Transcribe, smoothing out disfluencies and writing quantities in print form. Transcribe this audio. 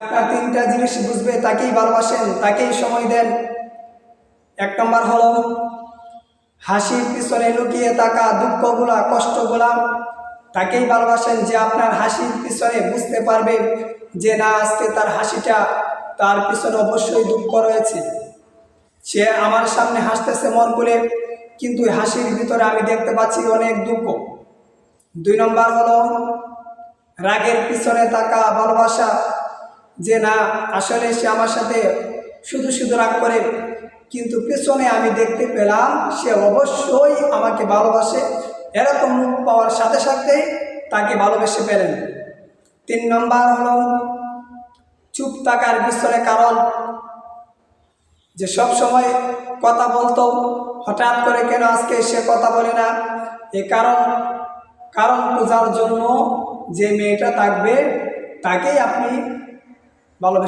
আপনার তিনটা জিনিস বুঝবে তাকেই ভালোবাসেন, তাকেই সময় দেন। 1 নম্বর হলো হাসির পিছনে লুকিয়ে থাকা দুঃখগুলা, কষ্টগুলা, তাকেই ভালোবাসেন যে আপনার হাসির পিছনে বুঝতে পারবে যে না, আজকে তার হাসিটা, তার পিছনে অবশ্যই দুঃখ রয়েছে। সে আমার সামনে হাসতেছে মন খুলে, কিন্তু হাসির ভিতরে আমি দেখতে পাচ্ছি অনেক দুঃখ। 2 নম্বর হলো রাগের পিছনে থাকা ভালোবাসা, যে না, আসলে সে আমার সাথে শুধু শুধু রাগ করে, কিন্তু পেছনে আমি দেখতে পেলাম সে অবশ্যই আমাকে ভালোবাসে। এরকম রূপ পাওয়ার সাথে সাথেই তাকে ভালোবেসে পেলেন। 3 নম্বর হলো চুপ থাকার পিছনে কারণ, যে সব সময় কথা বলতো, হঠাৎ করে কেন আজকে সে কথা বলে না, এই কারণ খোঁজার জন্য যে মেয়েটা থাকবে তাকেই আপনি ভালোবেসে